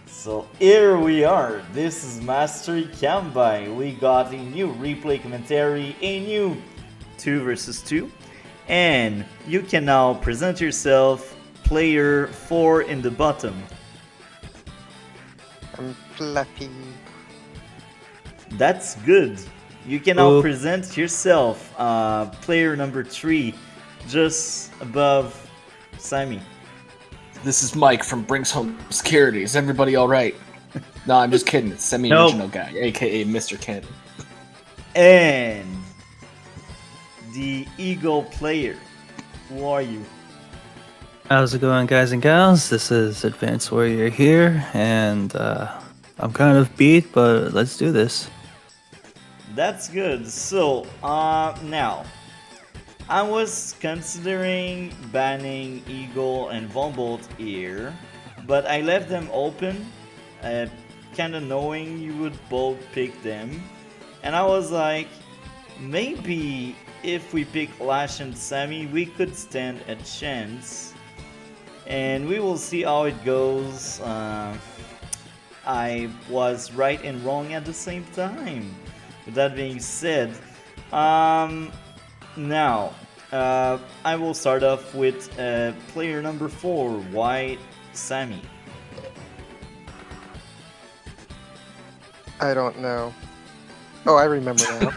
So here we are. This is Mastery Combine. We got a new replay commentary, a new 2 versus 2, and you can now present yourself, player 4 in the bottom. I'm fluffy. That's good. You can now present yourself, player number 3, just above Sammy. This is Mike from Brinks Home Security. Is everybody alright? No, I'm just kidding. It's semi-original guy, aka Mr. Ken. And the Eagle player. Who are you? How's it going, guys and gals? This is Advanced Warrior here, and I'm kind of beat, but let's do this. That's good. So, now, I was considering banning Eagle and Vombolt here, but I left them open, kinda knowing you would both pick them, and I was like, maybe if we pick Lash and Sammy, we could stand a chance, and we will see how it goes. I was right and wrong at the same time. With that being said, now, I will start off with player number 4, White Sammy. I don't know. Oh, I remember now.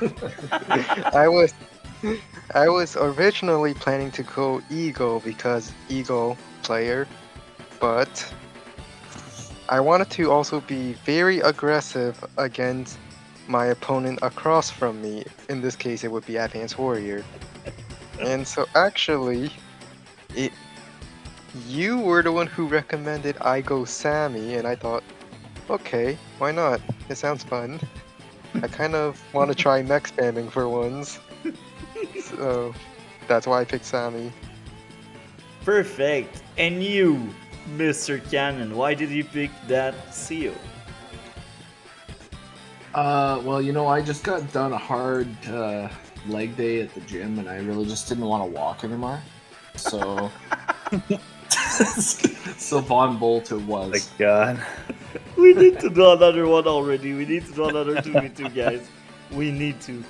I was originally planning to go Eagle because Eagle player, but I wanted to also be very aggressive against my opponent across from me. In this case, it would be Advanced Warrior. And so actually, you were the one who recommended I go Sammy, and I thought, okay, why not? It sounds fun. I kind of want to try mech spamming for once. So that's why I picked Sammy. Perfect. And you, Mr. Cannon, why did you pick that seal? Well, you know, I just got done a hard leg day at the gym, and I really just didn't want to walk anymore. So, so Von Bolt it was. My God. We need to do another one already. We need to do another 2v2, guys. We need to.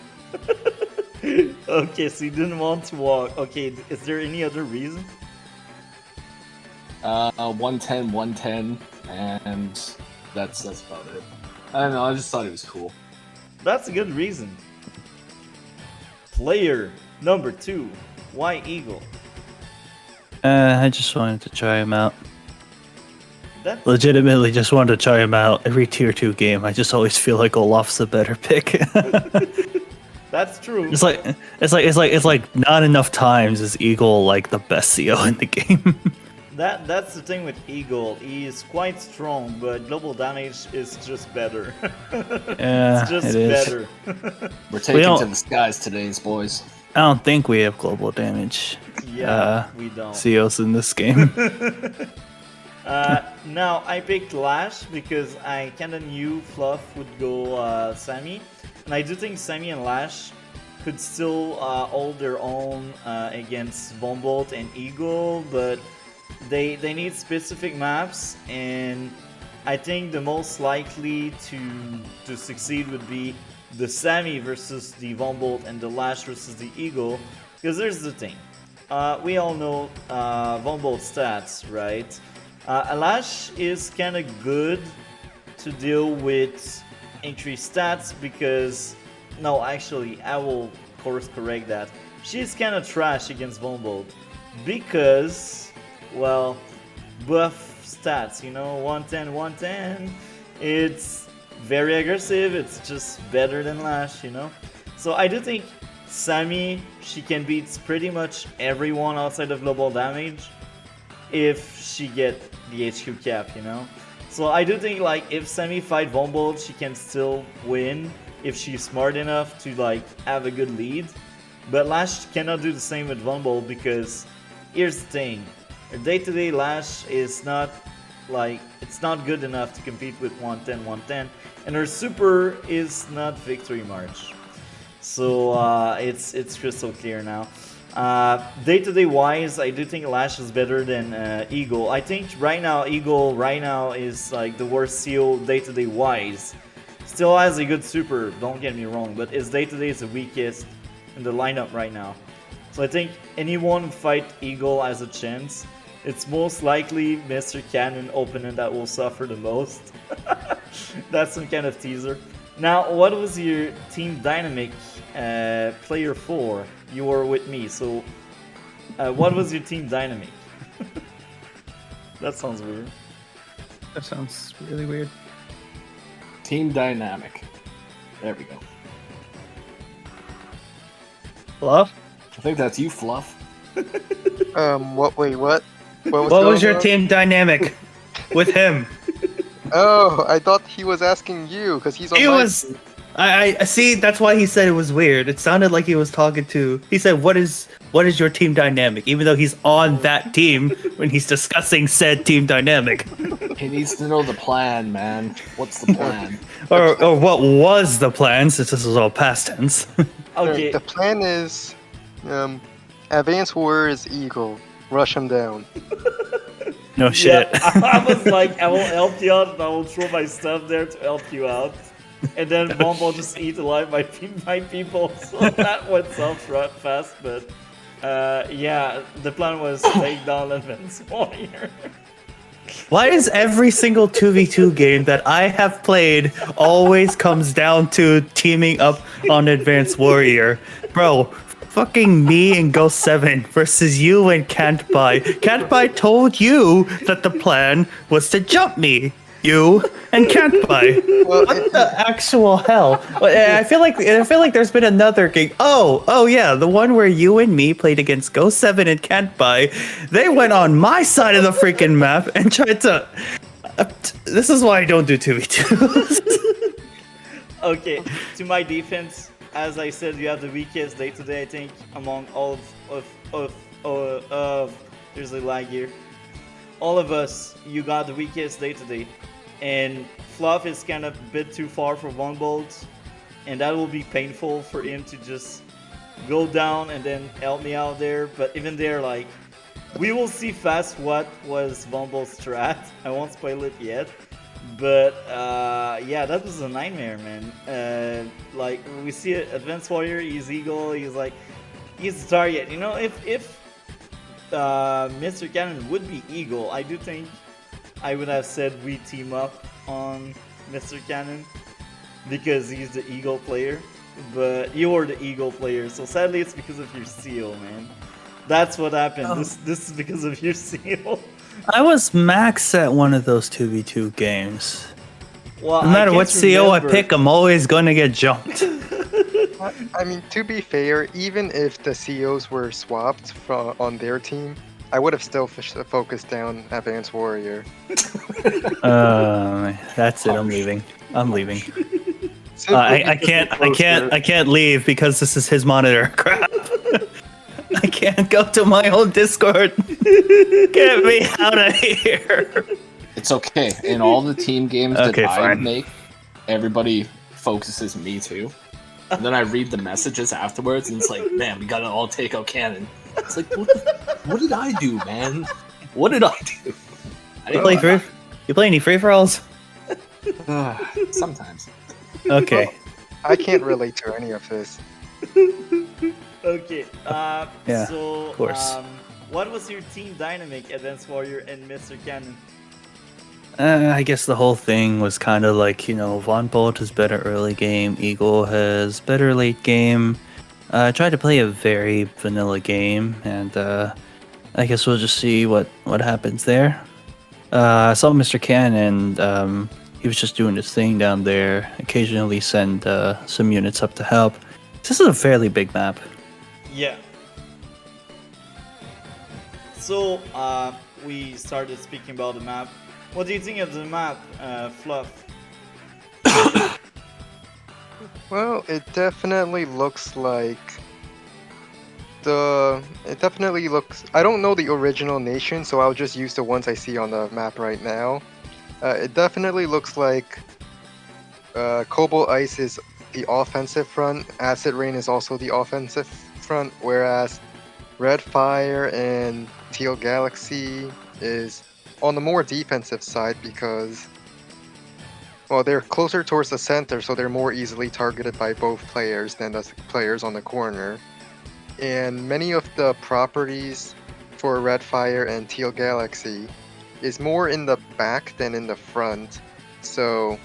Okay, so you didn't want to walk. Okay, is there any other reason? 110, 110, and that's about it. I don't know, I just thought it was cool. That's a good reason. Player number 2, why Eagle? I just wanted to try him out. That's Legitimately just wanted to try him out. Every tier 2 game, I just always feel like Olaf's the better pick. That's true. It's like not enough times is Eagle like the best CO in the game. That's the thing with Eagle. He is quite strong, but global damage is just better. Yeah, it's just it is. better. We're taking to the skies today, boys. I don't think we have global damage. Yeah, we don't. COs in this game. Now, I picked Lash because I kinda knew Fluff would go Sammy. And I do think Sammy and Lash could still hold their own against Vombolt and Eagle, but they need specific maps, and I think the most likely to succeed would be the Sammy versus the Vombolt and the Lash versus the Eagle, because there's the thing. We all know Vombolt stats, right? Lash is kind of good to deal with increased stats because... No, actually, I will course correct that. She's kind of trash against Vombolt because, well, buff stats, you know, 110, 110. It's very aggressive, it's just better than Lash, you know? So I do think Sammy, she can beat pretty much everyone outside of global damage if she get the HQ cap, you know? So I do think, like, if Sammy fight Vombolt, she can still win if she's smart enough to, like, have a good lead. But Lash cannot do the same with Vombolt because, here's the thing, her day-to-day Lash is not, like, it's not good enough to compete with 110, 110, and her super is not Victory March. So it's crystal clear now. Day-to-day wise, I do think Lash is better than Eagle. I think right now Eagle right now is like the worst seal day-to-day wise. Still has a good super, don't get me wrong, but his day-to-day is the weakest in the lineup right now. So I think anyone who fight Eagle has a chance. It's most likely Mr. Cannon opponent that will suffer the most. That's some kind of teaser. Now, what was your team dynamic player 4? You were with me, so what was your team dynamic? That sounds weird. That sounds really weird. Team dynamic. There we go. Fluff? I think that's you, Fluff. What? Wait, what? What was going your on? team dynamic with him? Oh, I thought he was asking you because he's on It my was. team. I see. That's why he said it was weird. It sounded like he was talking to. He said, "What is your team dynamic?" Even though he's on that team when he's discussing said team dynamic, He needs to know the plan, man. What's the plan? or what was the plan? Since this is all past tense. Okay, The plan is, advance warrior is Eagle. Rush him down. No shit. yeah, I was like, I will help you out and I will throw my stuff there to help you out. And then Bomb will just eat alive my people, so that went south right fast, but yeah, the plan was take down Advance Warrior. Why is every single 2v2 game that I have played always comes down to teaming up on Advanced Warrior? Bro, fucking me and Ghost 7 versus you and Can't Buy. Can't Buy told you that the plan was to jump me. You and Can't Buy. Well, What the actual hell? I feel like there's been another game. Oh yeah, the one where you and me played against Ghost 7 and Can't Buy. They went on my side of the freaking map and tried to. This is why I don't do 2v2s. Okay, to my defense, as I said, you have the weakest day today, I think, among all of there's a lag here. All of us, you got the weakest day today. And Fluff is kind of a bit too far for one bolt, and that will be painful for him to just go down and then help me out there. But even there, like, we will see fast what was Von Bolt's strat. I won't spoil it yet. But yeah, that was a nightmare, man. Like, we see Advanced Warrior, he's Eagle, he's the target. You know, if Mr. Cannon would be Eagle, I do think I would have said we team up on Mr. Cannon because he's the Eagle player, but you're the Eagle player, so sadly it's because of your seal, man. That's what happened. This is because of your seal. I was max at one of those 2v2 games. Well, No matter what CO I remember. pick, I'm always gonna get jumped. I mean, to be fair, even if the COs were swapped on their team, I would have still focused down Advanced Warrior. That's it. I'm leaving. Simply I because they're closer. can't leave because this is his monitor. Crap. I can't go to my own Discord. Get me out of here. It's okay. In all the team games Okay, that I fine. make, everybody focuses me too. And then I read the messages afterwards, and it's like, man, we gotta all take out Cannon. It's like, what did I do, man? What did I do? I You play free? You play any free for alls? Sometimes. Okay. I can't relate to any of this. Okay, Yeah, so, of course. what was your team dynamic, Advanced Warrior and Mr. Cannon? I guess the whole thing was kind of like, Von Bolt is better early game, Eagle has better late game. I tried to play a very vanilla game, and I guess we'll just see what happens there. I saw Mr. Cannon, he was just doing his thing down there, occasionally send some units up to help. This is a fairly big map. Yeah. So, we started speaking about the map. What do you think of the map, Fluff? Well, it definitely looks like I don't know the original nation, so I'll just use the ones I see on the map right now. It definitely looks like Cobalt Ice is the offensive front, Acid Rain is also the offensive front, whereas Red Fire and Teal Galaxy is on the more defensive side because, well, they're closer towards the center, so they're more easily targeted by both players than the players on the corner. And many of the properties for Red Fire and Teal Galaxy is more in the back than in the front. So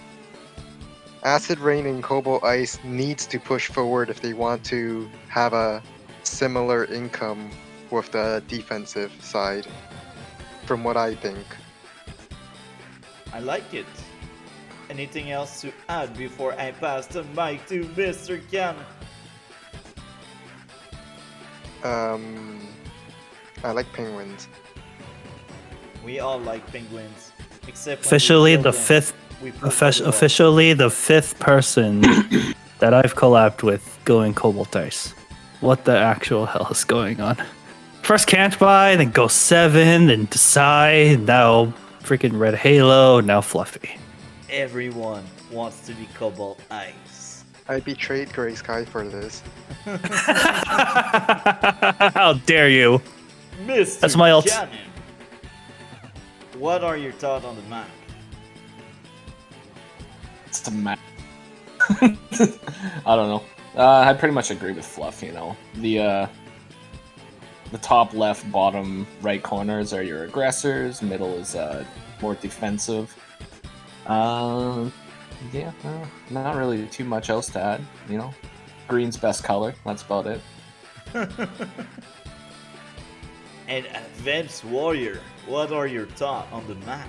Acid Rain and Cobalt Ice needs to push forward if they want to have a similar income with the defensive side, from what I think. I like it. Anything else to add before I pass the mic to Mr. Cannon? I like penguins. We all like penguins, except when Officially we kill the them, fifth, we prefer the officially the fifth person that I've collabed with going Cobalt Ice. What the actual hell is going on? First Can't Buy, then Go 7, then Decide, now freaking Red Halo, now Fluffy. Everyone wants to be Cobalt Ice. I betrayed Grey Sky for this. How dare you? Mr. That's my ult. Cannon, what are your thoughts on the map? It's the map. I don't know. I pretty much agree with Fluff. You know, the top left, bottom right corners are your aggressors. Middle is more defensive. Yeah, not really too much else to add. You know, green's best color. That's about it. And Advanced Warrior, what are your thoughts on the map?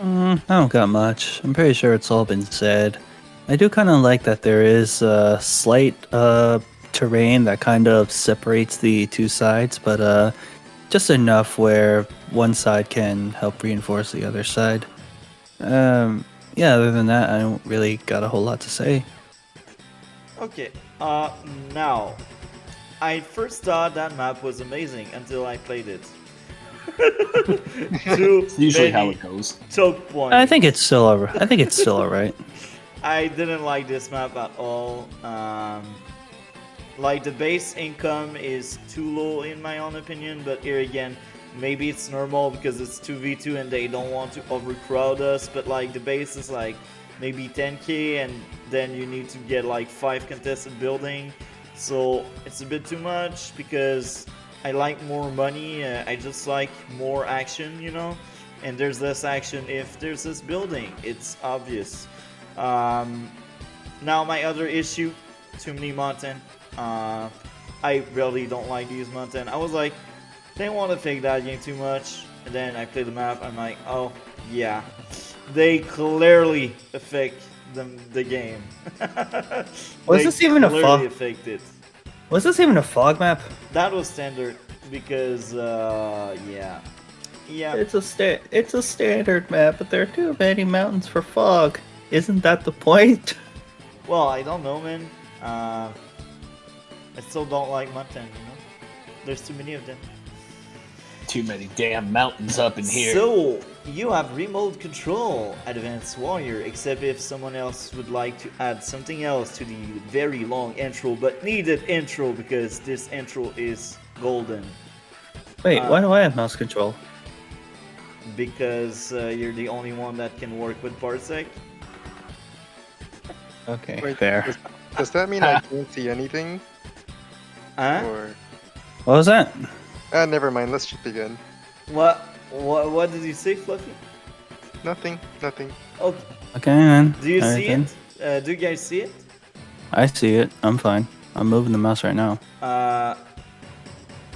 I don't got much. I'm pretty sure it's all been said. I do kind of like that there is a slight terrain that kind of separates the two sides, but just enough where one side can help reinforce the other side. Yeah, other than that, I don't really got a whole lot to say. Okay, now, I first thought that map was amazing until I played it. It's usually how it goes. Choke points. I think it's still alright. I think it's still alright. I didn't like this map at all. Like the base income is too low in my own opinion, but here again, maybe it's normal because it's 2v2 and they don't want to overcrowd us, but like the base is like maybe 10k and then you need to get like 5 contested building, so it's a bit too much because I like more money. I just like more action, you know, and there's less action if there's this building. It's obvious. Now my other issue, too many mountain. I really don't like these mountain. I was like, they want to fake that game too much, and then I play the map. I'm like, oh yeah, they clearly affect the game. Was this even a fog? Affect it. Was this even a fog map? That was standard because yeah. It's a standard map, but there are too many mountains for fog. Isn't that the point? Well, I don't know, man. I still don't like mountain. You know, there's too many of them. Too many damn mountains up in here. So, you have remote control, Advanced Warrior, except if someone else would like to add something else to the very long intro, but needed intro, because this intro is golden. Wait, why do I have mouse control? Because you're the only one that can work with Parsec. Okay, Wait, fair. Does that mean I can't see anything? Huh? Or What was that? never mind. Let's just begin. What did you say, Fluffy? Nothing. Okay. Okay, then. Do you Alright, see then. it? Do you guys see it? I see it. I'm fine. I'm moving the mouse right now.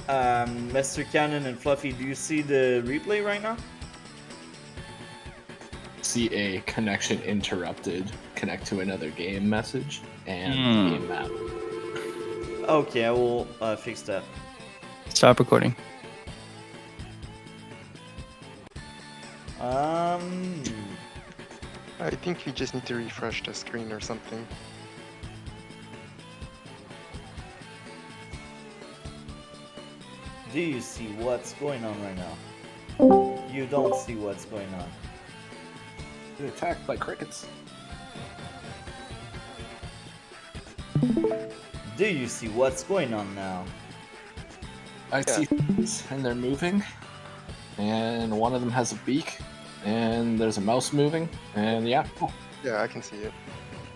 Mr. Cannon and Fluffy, do you see the replay right now? See a connection interrupted, connect to another game message, and game map. Okay, I will fix that. Stop recording. I think you just need to refresh the screen or something. Do you see what's going on right now? You don't see what's going on. Get attacked by crickets. Do you see what's going on now? I see and they're moving, and one of them has a beak, and there's a mouse moving, and yeah. Yeah, I can see it.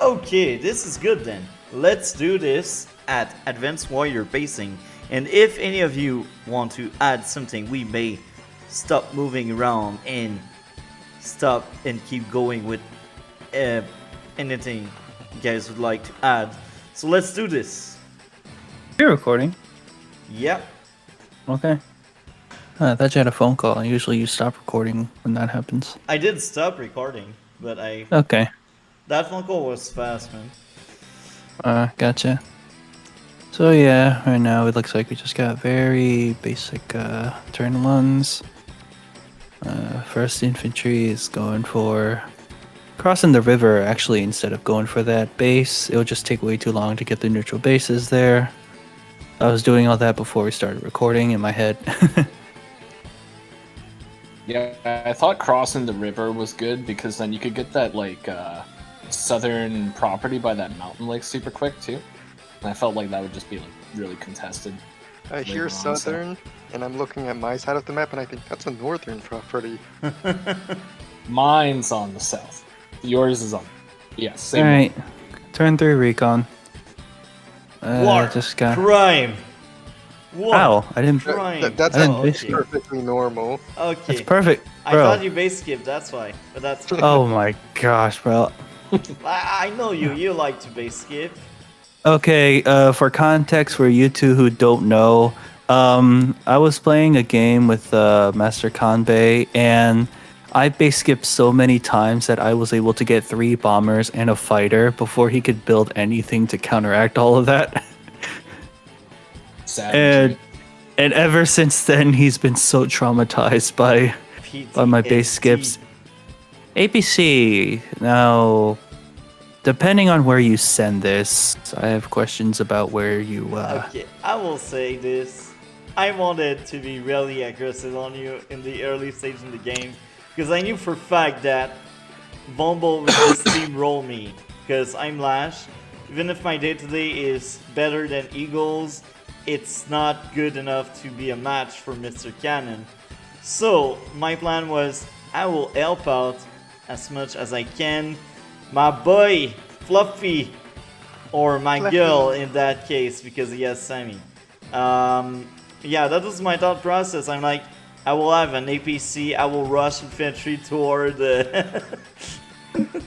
Okay, this is good then. Let's do this at Advanced Warrior Basing. And if any of you want to add something, we may stop moving around and stop and keep going with anything you guys would like to add. So let's do this. You're recording. Yep. Okay. I thought you had a phone call. Usually you stop recording when that happens. I did stop recording, but Okay. that phone call was fast, man. Gotcha. So yeah, right now it looks like we just got very basic turn ones. First infantry is going for crossing the river actually instead of going for that base. It'll just take way too long to get the neutral bases there. I was doing all that before we started recording in my head. Yeah, I thought crossing the river was good because then you could get that like southern property by that mountain lake super quick too. And I felt like that would just be like really contested. I hear later on, so- southern, and I'm looking at my side of the map, and I think that's a northern property. Mine's on the south. Yours is on. Yes, same. All right, turn 3 recon. War, Just got. crime. War, Wow, I didn't. crime. That's I didn't Oh, base okay. perfectly normal. Okay. That's perfect, I bro. thought you base skipped, that's why. But that's Oh my gosh, bro. I know you like to base skip. Okay, for context, for you two who don't know, I was playing a game with Master Kanbei, and I base skipped so many times that I was able to get 3 bombers and a fighter before he could build anything to counteract all of that. Savage. And ever since then, he's been so traumatized by my base skips. APC, now, depending on where you send this, I have questions about where you... Okay, I will say this. I wanted to be really aggressive on you in the early stage in the game because I knew for a fact that Vombo would just steamroll me because I'm Lash. Even if my day-to-day is better than Eagles, it's not good enough to be a match for Mr. Cannon. So my plan was I will help out as much as I can. My boy, Fluffy, or my Fluffy. girl in that case, because he has Sammy. Yeah, that was my thought process. I'm like, I will have an APC, I will rush infantry toward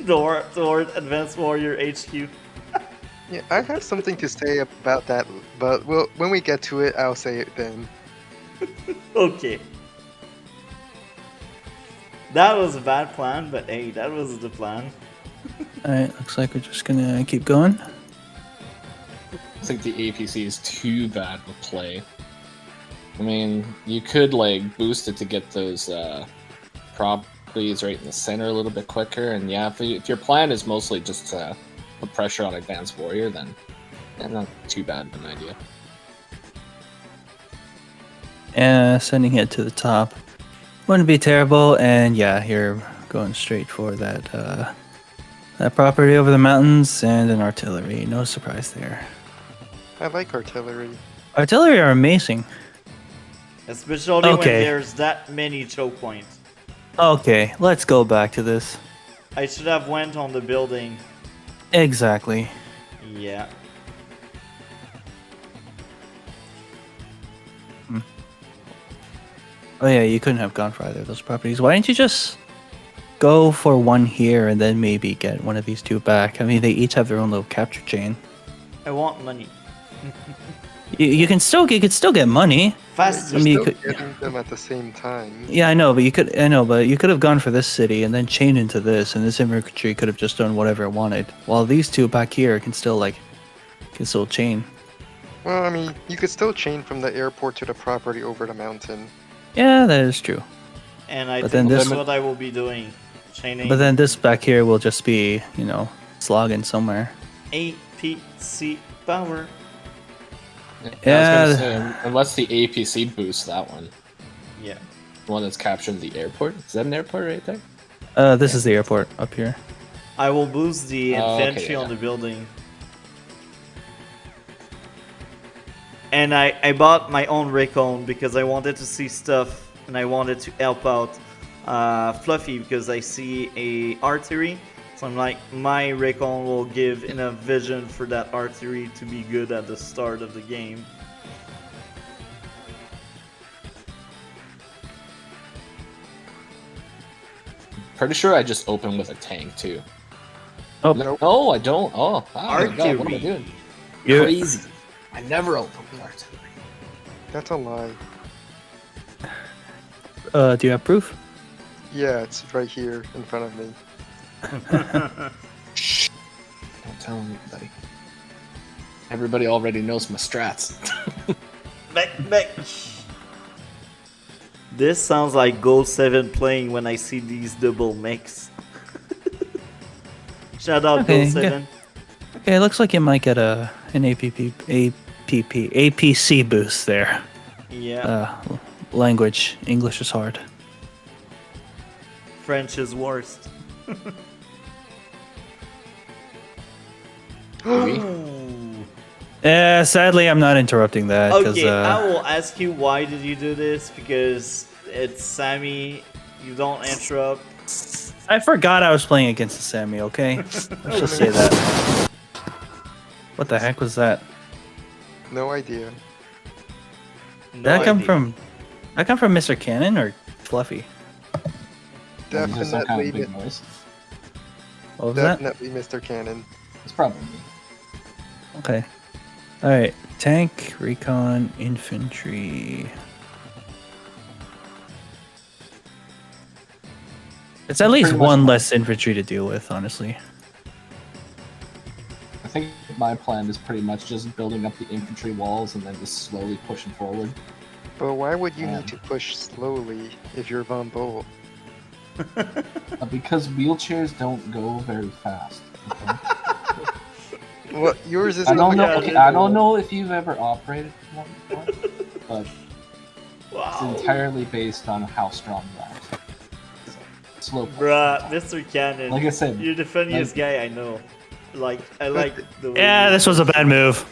toward Advanced Warrior HQ. Yeah, I have something to say about that, but when we get to it, I'll say it then. Okay. That was a bad plan, but hey, that was the plan. Alright, looks like we're just gonna keep going. I think the APC is too bad to play. I mean, you could like boost it to get those properties right in the center a little bit quicker, and yeah, if your plan is mostly just to put pressure on Advanced Warrior, then not too bad of an idea. Sending it to the top wouldn't be terrible, and yeah, you're going straight for that that property over the mountains and an artillery. No surprise there. I like artillery. Artillery are amazing. Especially when Okay. there's that many choke points. Okay, let's go back to this. I should have went on the building. Exactly. Yeah. Oh yeah, you couldn't have gone for either of those properties. Why didn't you just go for one here and then maybe get one of these 2 back? I mean, they each have their own little capture chain. I want money. You could still get money. Faster. I mean, you Still could- getting them at the same time. Yeah, I know, but you could have gone for this city and then chained into this, and this infantry could have just done whatever it wanted. While these 2 back here can still chain. Well, I mean, you could still chain from the airport to the property over the mountain. Yeah, that is true. And I But think then that's this- what I will be doing. Chaining But then this back here will just be, slogging somewhere. APC power. I Yeah. was gonna say, unless the APC boosts that one, Yeah. the one that's capturing the airport. Is that an airport right there? This is the airport up here. I will boost the Oh, okay, infantry yeah. on the building. And I bought my own Raycon because I wanted to see stuff and I wanted to help out Fluffy because I see a artery. So I'm like, my Raycon will give enough vision for that artery to be good at the start of the game. Pretty sure I just opened with a tank too. Oh. No, I don't. Oh, my God, what am I doing? You- Crazy. I never open with artillery. That's a lie. Do you have proof? Yeah, it's right here in front of me. Shh. Don't tell anybody. Everybody already knows my strats. Back. This sounds like Go 7 playing when I see these double mix. Shout out Okay, Go 7. Okay, it looks like you might get an APC boost there. Yeah, Language, English is hard. French is worst. Sadly, I'm not interrupting that because Okay, I will ask you why did you do this? Because it's Sammy. You don't interrupt. I forgot I was playing against the Sammy. Okay, let's just say that. What the heck was that? No idea. No Did that come idea. from? That come from Mr. Cannon or Fluffy? There's some kind of Definitely, big noise. What was that? definitely Mr. Cannon. It's probably me. Okay. All right. Tank, recon, infantry. It's at least Pretty much one fine. less infantry to deal with, honestly. I think my plan is pretty much just building up the infantry walls and then just slowly pushing forward. But why would you Yeah. need to push slowly if you're Von Bolt? Because wheelchairs don't go very fast. Okay? Well, yours is I don't know. Yeah, Okay, they I do. don't know if you've ever operated one before, but it's Wow. entirely based on how strong you are. So, slow. push Bruh, sometimes. Mr. Cannon. Like I said, You're the funniest guy I know. Like, I like the way Yeah, you- this was a bad move.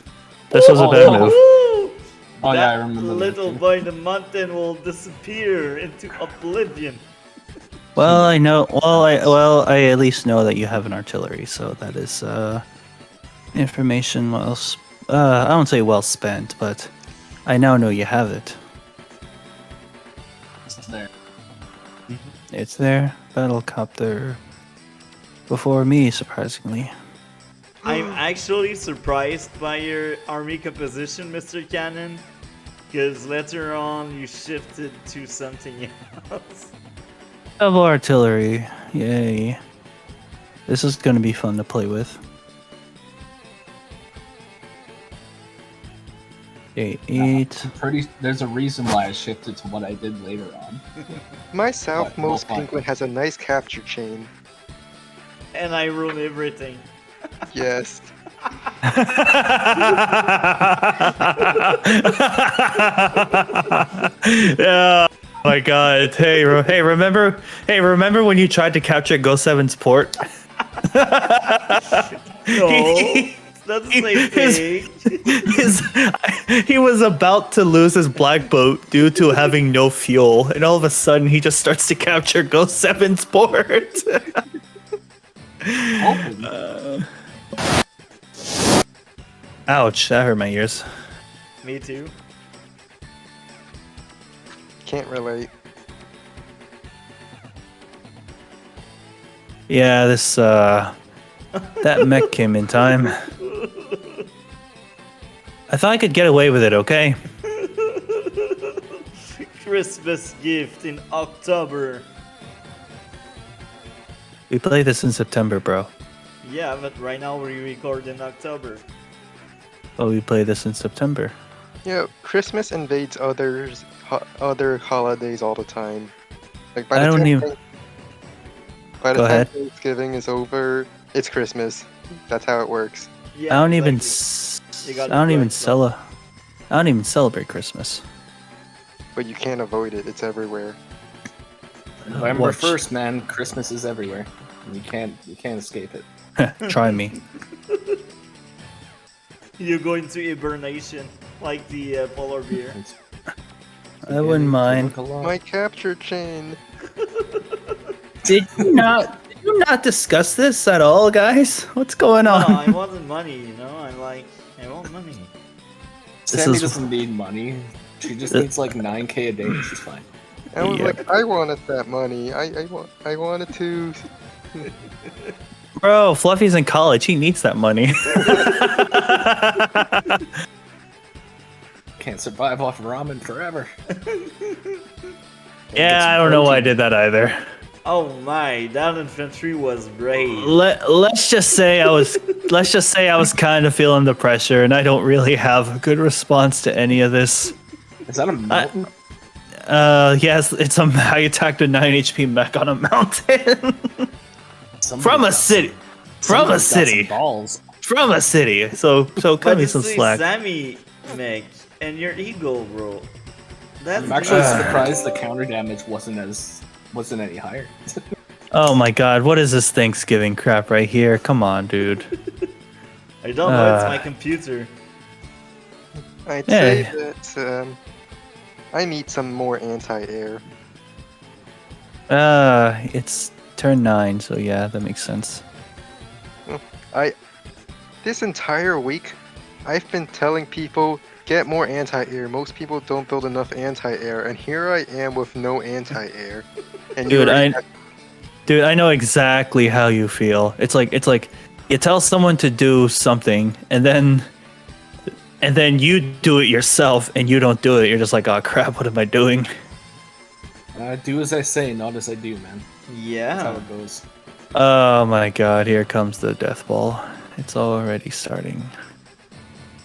This was a Oh, bad no. move. Woo! Oh, That yeah, I remember that little too. boy in the mountain will disappear into oblivion. Well, I know. Well, I at least know that you have an artillery, so that is information I won't say well spent, but I now know you have it. It's there. It's there, battlecopter. Before me, surprisingly. I'm actually surprised by your army composition, Mr. Cannon, because later on you shifted to something else. Double artillery, yay! This is gonna be fun to play with. Okay, 8. There's a reason why I shifted to what I did later on. My we'll southmost find. penguin has a nice capture chain. And I ruin everything. Yes. Yeah. Oh my god. Hey, remember when you tried to capture Go 7's port? No, that's the same thing. He was about to lose his black boat due to having no fuel, and all of a sudden he just starts to capture Go 7's port. Hopefully. Ouch, that hurt my ears. Me too. Can't relate. Yeah, this that mech came in time. I thought I could get away with it, okay? Christmas gift in October. We play this in September, bro. Yeah, but right now we record in October. But we play this in September. Yeah, Christmas invades other holidays all the time. Like I don't even- By the Go time ahead. Thanksgiving is over, it's Christmas. That's how it works. Yeah, I don't even exactly. You I got it don't even correct, bro. I don't even celebrate Christmas. But you can't avoid it. It's everywhere. November Watch. 1st, man. Christmas is everywhere. You can't escape it. Try me. You're going to hibernation. like the polar bear. I wouldn't mind. My capture chain. Did you not discuss this at all, guys? What's going No, on? I wanted money, you know. I want money. Sammy is- doesn't need money. She just needs like 9K a day. She's fine. I was Yeah. like, I wanted that money. I wanted to. Bro, Fluffy's in college. He needs that money. Can't survive off ramen forever. Yeah, I don't know why I did that either. Oh my, that infantry was brave. Let's just say I was kind of feeling the pressure, and I don't really have a good response to any of this. Is that a mountain? Yes, I attacked a 9 HP mech on a mountain Somebody's from a got city, some- from a somebody's got some city, balls. from a city. So cut But me this some is slack. Sammy, Mick, and your eagle, bro. That's I'm actually bad. surprised the counter damage wasn't any higher. Oh my god, what is this Thanksgiving crap right here? Come on, dude. I don't know, it's my computer. I'd Yeah. say that I need some more anti-air. It's turn 9, so yeah, that makes sense. This entire week, I've been telling people get more anti-air. Most people don't build enough anti-air, and here I am with no anti-air. And you Dude, already Dude, I know exactly how you feel. It's like you tell someone to do something, and then you do it yourself, and you don't do it. You're just like, oh crap, what am I doing? Do as I say, not as I do, man. That's how Yeah. it goes. Oh my god, here comes the death ball. It's already starting.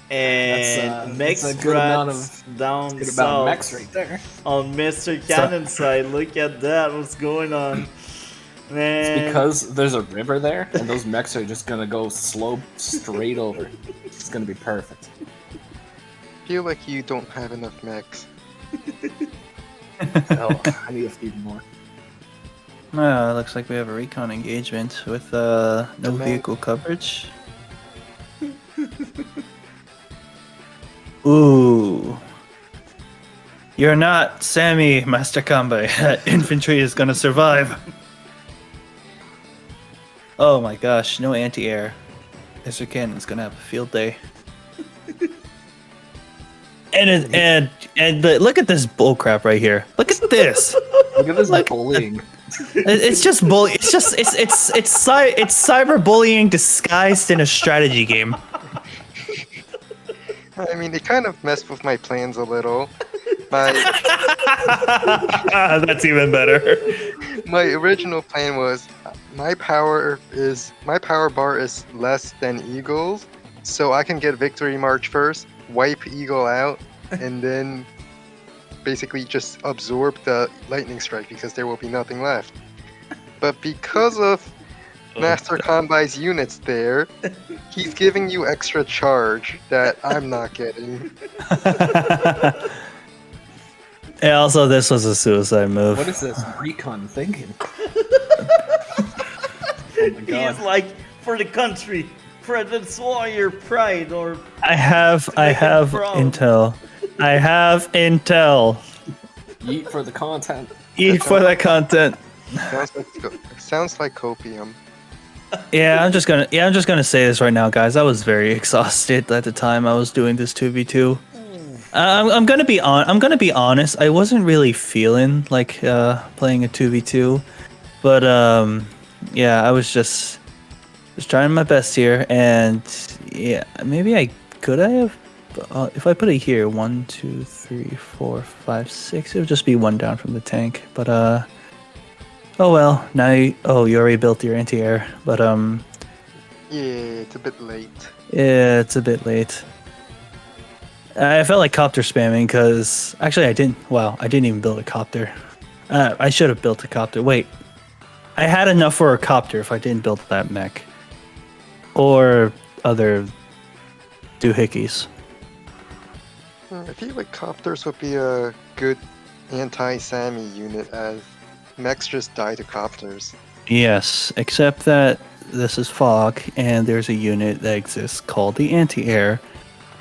And That's Mix a good amount Rats down Good about south mechs right there. on Mr. Cannon side. Look at that, what's going on? Man. It's because there's a river there, and those mechs are just gonna go slow straight over. It's gonna be perfect. feel like you don't have enough mechs. Oh, I need a few more. It looks like we have a recon engagement with no mech. vehicle coverage. Ooh. You're not Sammy, Master Kambai. That infantry is gonna survive. Oh my gosh, no anti-air. Mr. Cannon's gonna have a field day. And look at this bullcrap right here. Look at this. Look at this bullying. It's just bully. It's cyberbullying disguised in a strategy game. I mean, it kind of messed with my plans a little. My That's even better. my original plan was my power bar is less than Eagle's, so I can get Victory March first, wipe Eagle out, and then basically just absorb the lightning strike because there will be nothing left. But because of Master Combai's units there, he's giving you extra charge that I'm not getting. And also, this was a suicide move. What is this recon thinking? Oh my He god. is like, for the country, for the warrior pride, or I have make him proud. intel. I have intel. Yeet for the content. Eat for the content. Sounds like copium. Yeah, I'm just gonna say this right now, guys. I was very exhausted at the time I was doing this 2v2. I'm gonna be honest. I wasn't really feeling like playing a 2v2, but yeah, I was just trying my best here, and yeah, maybe I have. If I put it here, 1, 2, 3, 4, 5, 6, it would just be one down from the tank. But oh well. Now you already built your anti-air, but Yeah, it's a bit late. yeah, it's a bit late. I felt like copter spamming because actually I didn't. Wow, I didn't even build a copter. I should have built a copter. Wait, I had enough for a copter if I didn't build that mech or other doohickeys. I feel like copters would be a good anti-Sammy unit, as mechs just die to copters. Yes, except that this is fog and there's a unit that exists called the anti-air,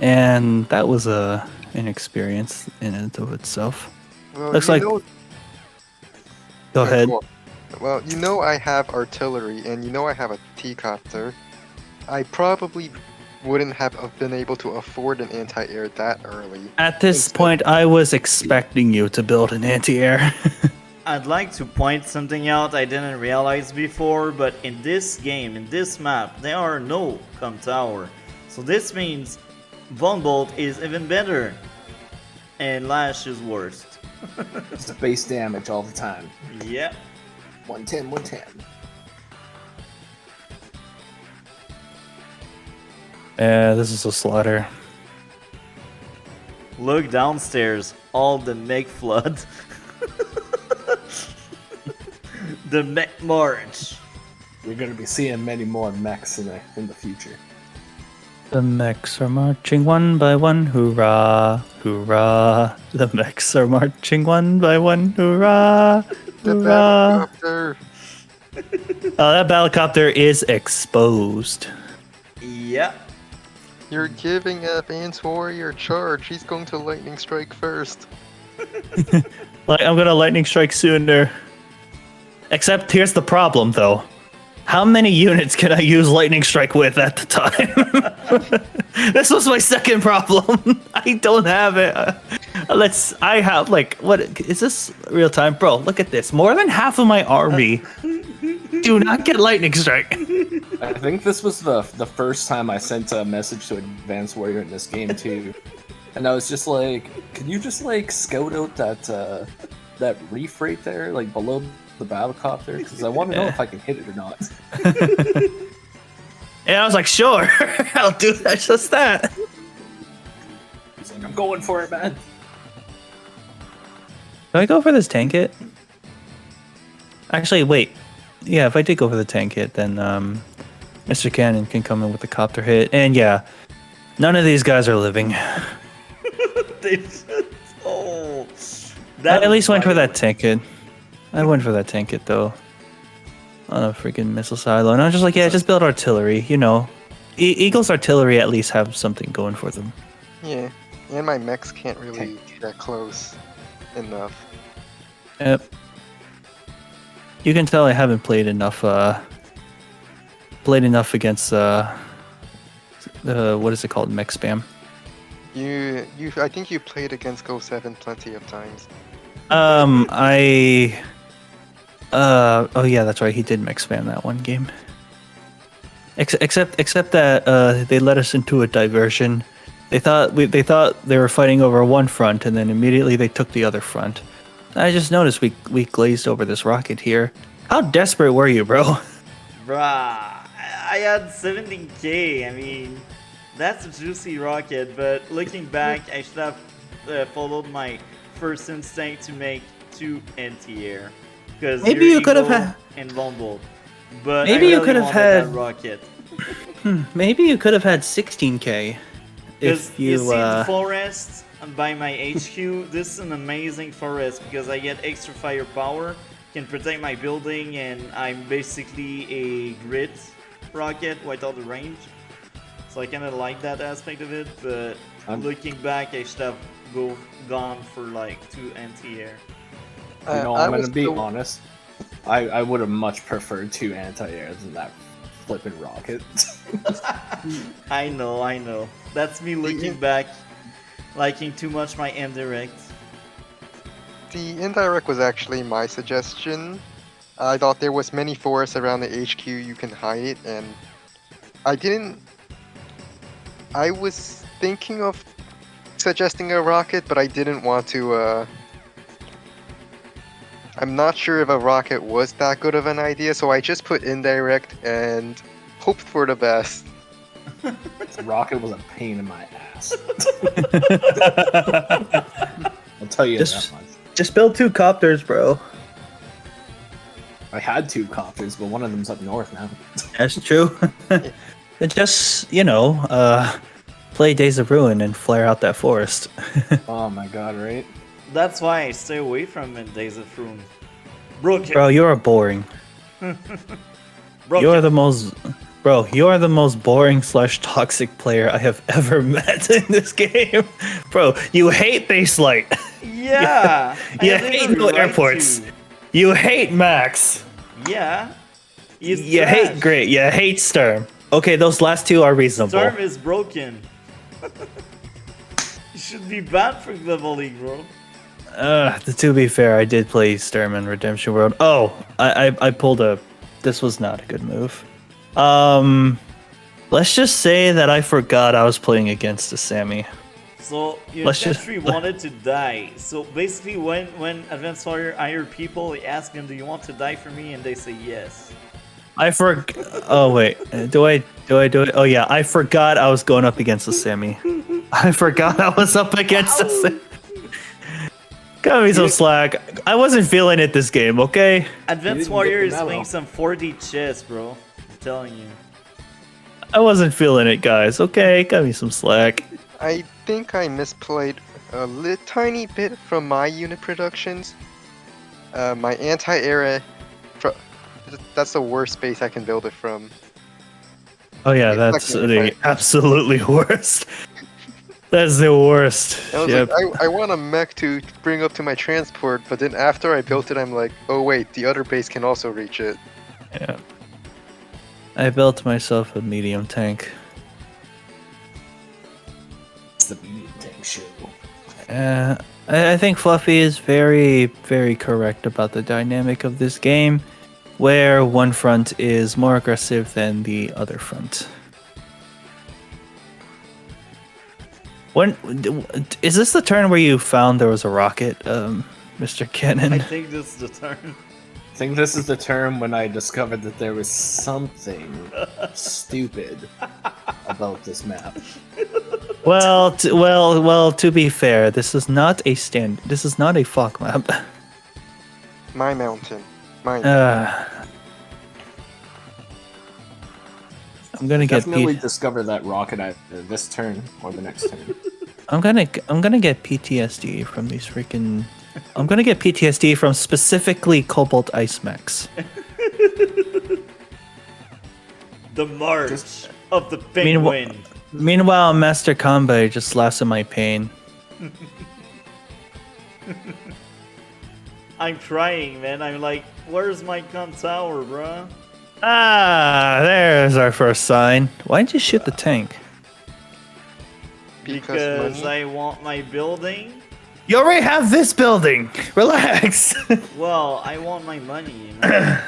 and that was an experience in and of itself. Well, Looks you like. know, Go ahead. Cool. Well, you know I have artillery, and you know I have a T-copter. I probably wouldn't have been able to afford an anti-air that early. At this point, I was expecting you to build an anti-air. I'd like to point something out I didn't realize before, but in this game, in this map, there are no com tower. So this means Von Bolt is even better, and Lash is worst. It's base damage all the time. Yeah. 110, 110. Yeah, this is a slaughter. Look downstairs, all the mech flood. The mech march. We're gonna be seeing many more mechs in the future. The mechs are marching one by one, hoorah, hoorah. The mechs are marching one by one, hoorah, The hoorah. battlecopter. Oh, that battlecopter is exposed. Yeah. You're giving Advanced Warrior charge. He's going to lightning strike first. Like, I'm gonna lightning strike sooner. Except here's the problem, though. How many units can I use lightning strike with at the time? This was my second problem. I don't have it. I have like, what is this real time, bro? Look at this. More than half of my army do not get lightning strike. I think this was the first time I sent a message to Advanced Warrior in this game too, and I was just like, "Can you just like scout out that reef right there, like below the battlecopter? Because I want to know if I can hit it or not." And I was like, sure, I'll do that. Just that. He's like, "I'm going for it, man." Do I go for this tank hit? Actually, wait. Yeah, if I did go for the tank hit, then Mr. Cannon can come in with the copter hit. And yeah, none of these guys are living. Oh, I at least went for that tank hit. I went for that tank hit though. On a freaking missile silo. And I was just like, yeah, just build artillery. You know, Eagle's artillery at least have something going for them. Yeah, and my mechs can't really get close enough. Yep. You can tell I haven't played enough against what is it called, mech spam. I think you played against Go7 plenty of times. Oh yeah, that's right. He did mech spam that one game. Except that they led us into a diversion. They thought they were fighting over one front, and then immediately they took the other front. I just noticed we glazed over this rocket here. How desperate were you, bro? Bruh, I had 17k. I mean, that's a juicy rocket, but looking back, I should have followed my first instinct to make 2 anti-air. Because Maybe you could have had and Von Bolt. But maybe I you really could have wanted had that rocket. Maybe you could have had 16k Because if you see the you forest by my HQ, this is an amazing forest because I get extra firepower, can protect my building, and I'm basically a grid rocket without the range. So I kind of like that aspect of it, but looking back, I should have gone for like 2 anti-air. You know, I'm gonna be honest. I would have much preferred 2 anti-airs than that flipping rocket. I know. That's me looking back, liking too much my indirect. The indirect was actually my suggestion. I thought there was many forests around the HQ you can hide, and I was thinking of suggesting a rocket, but I didn't want to. I'm not sure if a rocket was that good of an idea, so I just put indirect and hoped for the best. The rocket was a pain in my ass. I'll tell you that much. just build 2 copters, bro. I had 2 copters, but one of them's up north now. That's true. Just play Days of Ruin and flare out that forest. Oh my god, right? That's why I stay away from it, Days of Ruin. Broken. Bro, you're boring. Broken. You're the most Bro, you are the most boring / toxic player I have ever met in this game. Bro, you hate base light. Yeah, I You have hate every no right airports. to. You hate Max. Yeah, he's You trash. hate Great. You hate Sturm. Okay, those last two are reasonable. Storm is broken. You should be banned from Global League, bro. To be fair, I did play Sturm in Redemption World. Oh, I pulled a. This was not a good move. Let's just say that I forgot I was playing against a Sammy. So your Let's just- sentry wanted to die. So basically, when Advanced Warrior hire people, they ask them, "Do you want to die for me?" And they say yes. Oh wait, do I do it? Oh yeah, I forgot I was going up against a Sammy. I forgot I was up against a Sammy. Got me some slack. I wasn't feeling it this game. Okay. Advanced get Warrior the is memo. playing some 4D chess, bro. I'm telling you. I wasn't feeling it, guys. Okay, got me some slack. I think I misplayed a tiny bit from my unit productions. My anti-air, that's the worst base I can build it from. Oh yeah, It's that's like the absolutely worst. That's the worst. I was Yep. like, I want a mech to bring up to my transport, but then after I built it, I'm like, oh wait, the other base can also reach it. Yeah. I built myself a medium tank. It's the medium tank show. I think Fluffy is very, very correct about the dynamic of this game, where one front is more aggressive than the other front. When is this the turn where you found there was a rocket, Mr. Cannon? I think this is the turn. I think this is the term when I discovered that there was something stupid about this map. Well, to be fair, this is not a This is not a FOC map. My mountain. Mine. I'm gonna get Definitely discover that rocket at this turn or the next turn. I'm gonna get PTSD from these freaking. I'm gonna get PTSD from specifically Cobalt Ice Mechs. The march of the penguin. Meanwhile, Master Kanbei just laughs at my pain. I'm trying, man. I'm like, where's my con tower, bruh? Ah, there's our first sign. Why didn't you shoot the tank? Because money? I want my building. You already have this building. Relax. Well, I want my money. You know?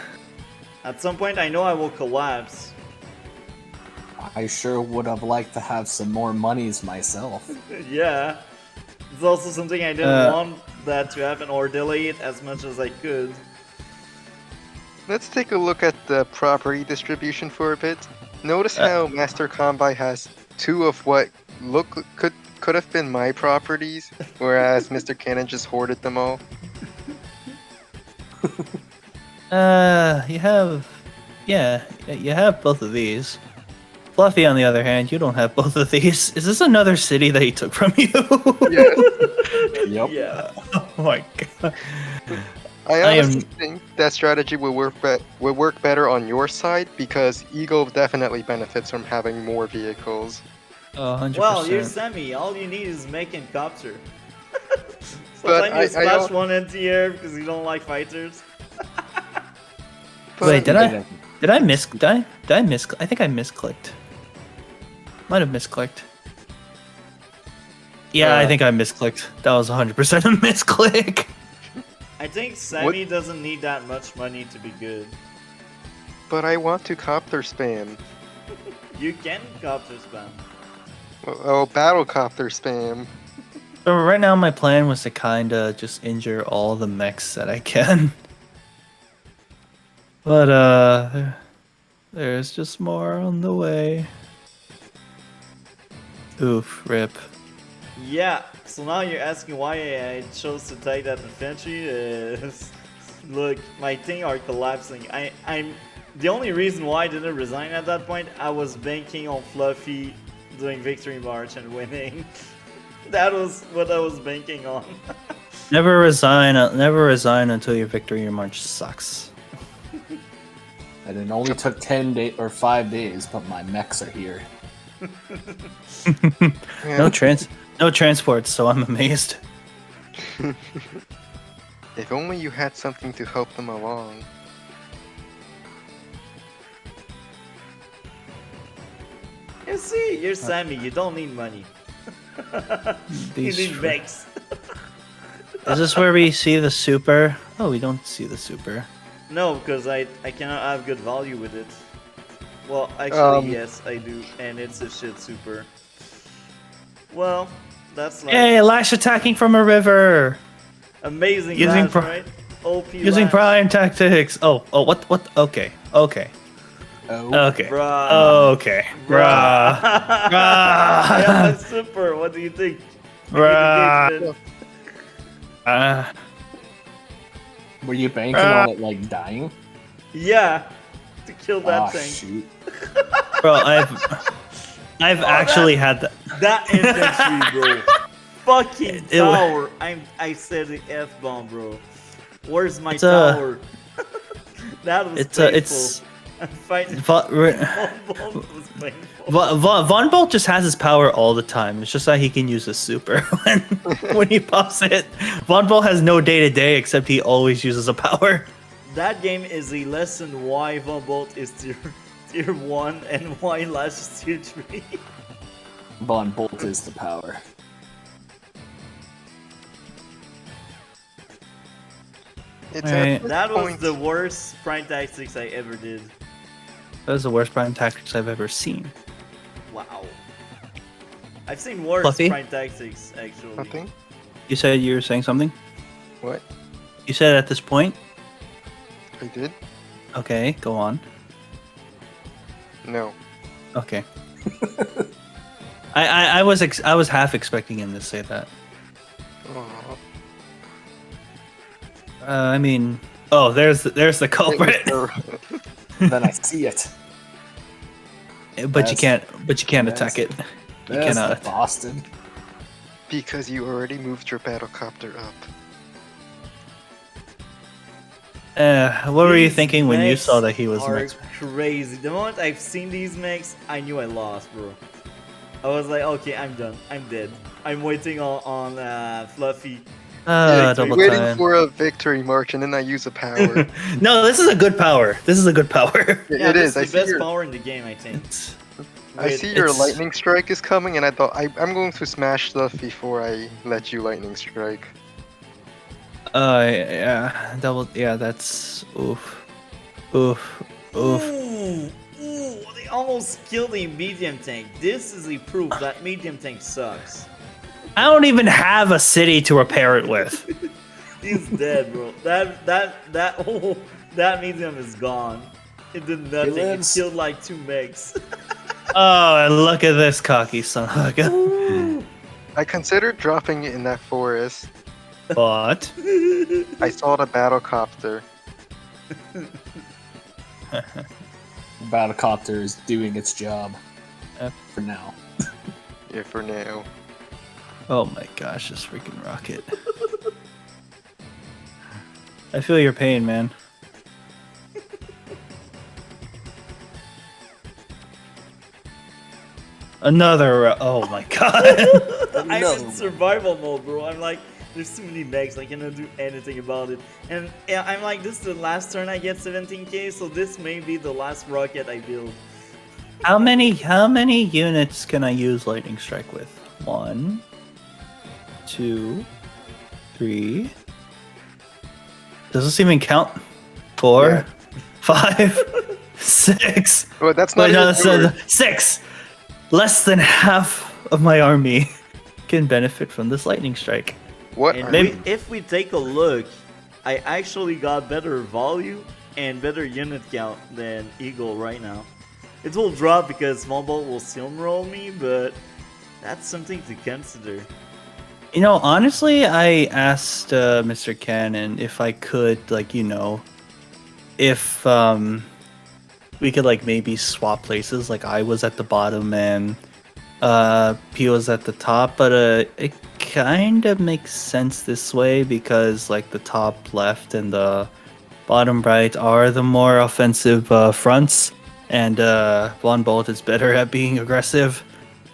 At some point, I know I will collapse. I sure would have liked to have some more monies myself. Yeah. It's also something I didn't want that to happen or delay it as much as I could. Let's take a look at the property distribution for a bit. Notice how Master Kombai has two of what could have been my properties, whereas Mr. Cannon just hoarded them all. You have both of these. Fluffy, on the other hand, you don't have both of these. Is this another city that he took from you? Yes. Yep. Yeah. Oh my god. I honestly think that strategy will work better on your side because Eagle definitely benefits from having more vehicles. Oh, 100%. Well, you're Semi. All you need is mech and copter. But Sometimes you I splash don't- one anti-air because you don't like fighters. But Wait, did I miss? I think I misclicked. Might have misclicked. Yeah, I think I misclicked. That was 100% a misclick. I think Semi doesn't need that much money to be good. But I want to copter spam. You can copter spam. Oh, battle copter spam. So right now, my plan was to kinda just injure all the mechs that I can. But there's just more on the way. Oof, rip. Yeah, so now you're asking why I chose to take that infantry. Look, my thing are collapsing. I'm the only reason why I didn't resign at that point. I was banking on Fluffy doing victory march and winning. That was what I was banking on. Never resign until your victory march sucks. And it only took 10 days or 5 days, but my mechs are here. No transports, so I'm amazed. If only you had something to help them along. You see, you're Sammy. You don't need money. You need mechs. Is this where we see the super? Oh, we don't see the super. No, because I cannot have good value with it. Well, actually, yes, I do, and it's a shit super. Well, that's like Hey, Lash attacking from a river! amazing using lash, right? OP Using lash. prime tactics! Oh, what? Okay. Oh, Okay. Bruh. Okay. Bruh. I have Bruh. a super. What do you think? Bruh. were you banking on it like dying? Yeah, to kill that Ah, thing. shoot. Bro, I've actually had that. That infantry, bro. Fucking It wa- tower. I said the F bomb, bro. Where's my It's a- tower? That was It's painful. it's I'm fighting. Von was painful. Bolt just has his power all the time. It's just that he can use a super when he pops it. Von Bolt has no day to day except he always uses a power. That game is a lesson why Von Bolt is tier 1 and why Lash is tier 3. Von Bolt is the power. It's Alright. at this That was point, the worst Prime Tactics I ever did. That was the worst prime tactics I've ever seen. Wow. I've seen worse Fluffy? Prime Tactics, actually. nothing. You said you were saying something? What? You said at this point? I did? Okay, go on. No. Okay. I was half expecting him to say that. Aw. I mean, oh, there's the culprit. Then I see it. But you can't that's- attack it. You That's cannot. the Boston. Because you already moved your battlecopter up. What were you These thinking when you mechs saw that he was are next? crazy. The moment I've seen these mechs, I knew I lost, bro. I was like, okay, I'm done. I'm dead. I'm waiting on Fluffy. Double waiting time. for a victory march and then I use a power. No, this is a good power. This is a good power. Yeah, It this is. I the see best your, power in the game, I think. I With- see your it's- lightning strike is coming, and I thought I'm going to smash stuff before I let you lightning strike. Yeah, double. Yeah, that's oof, oof, oof. Ooh, they almost killed a medium tank. This is a proof that medium tank sucks. I don't even have a city to repair it with. He's dead, bro. That medium is gone. It did nothing. It lives. killed like 2 mechs. Oh, look at this cocky son of a gun. I considered dropping it in that forest. But I saw the battlecopter. Battlecopter is doing its job. Yep. For now. Yeah, for now. oh my gosh, this freaking rocket. I feel your pain, man. Another. Oh my god. I'm Another in one. survival mode, bro. I'm like, there's too many mechs. I cannot do anything about it. And yeah, I'm like, this is the last turn I get 17k, so this may be the last rocket I build. How many units can I use lightning strike with? 1, 2, 3. Does this even count? 4, Yeah. 5, 6. Well, that's not Wait, no, even yours. 6. Less than half of my army can benefit from this lightning strike. What? And are maybe- we- if we take a look, I actually got better value and better unit count than Eagle right now. It will drop because Small Bolt will steamroll me, but that's something to consider. You know, honestly, I asked Mr. Cannon if I could, like, you know, if we could, like, maybe swap places. Like, I was at the bottom and P was at the top, but it kind of makes sense this way because, like, the top left and the bottom right are the more offensive fronts, and Von Bolt is better at being aggressive.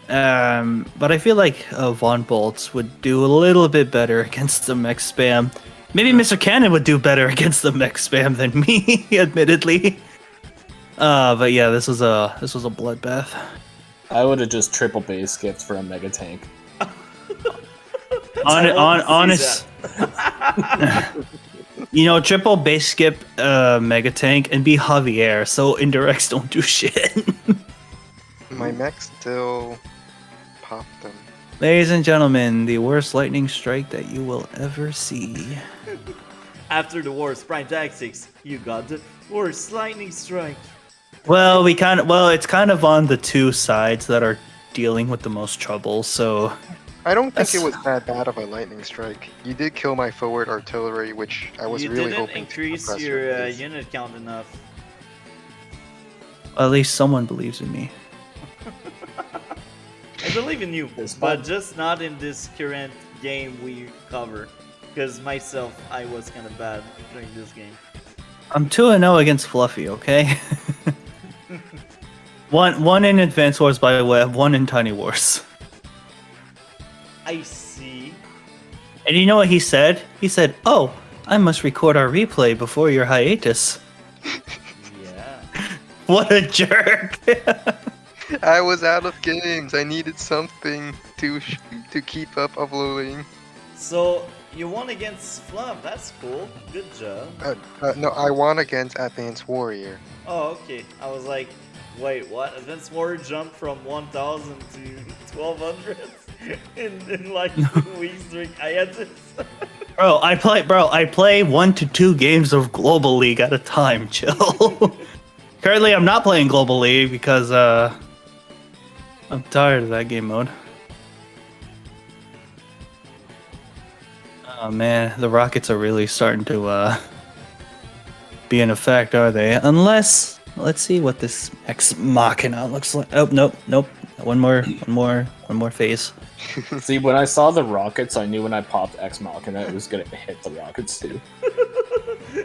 But I feel like Von Bolt would do a little bit better against the mech spam. Maybe Mr. Cannon would do better against the mech spam than me, admittedly. But yeah, this was a bloodbath. I would have just triple base skipped for a mega tank. Honest. You know, triple base skip mega tank and be Javier, so indirects don't do shit. My mech still popped them. Ladies and gentlemen, the worst lightning strike that you will ever see. After the worst Prime Tactics, you got the worst lightning strike. Well, it's kind of on the two sides that are dealing with the most trouble, so I don't think it was that bad of a lightning strike. You did kill my forward artillery, which I was You really didn't hoping increase to your unit count enough. at least someone believes in me. I believe in you, It's but fun. just not in this current game we cover. Because myself, I was kind of bad during this game. I'm 2-0 against Fluffy, okay? one in Advance Wars by Web, one in Tiny Wars. I see. And you know what he said? He said, "Oh, I must record our replay before your hiatus." Yeah. What a jerk! I was out of games. I needed something to keep up uploading. So, you won against Fluff. That's cool. Good job. No, I won against Advanced Warrior. Oh, okay. I was like, wait, what? Advanced Warrior jumped from 1,000 to 1,200 in like 2 weeks during hiatus. Bro, I play 1 to 2 games of Global League at a time. Chill. Currently, I'm not playing Global League because I'm tired of that game mode. Oh man, the rockets are really starting to be in effect, are they? Unless, let's see what this Ex Machina looks like. Oh, nope. One more phase. See, when I saw the rockets, I knew when I popped Ex Machina, it was gonna hit the rockets too.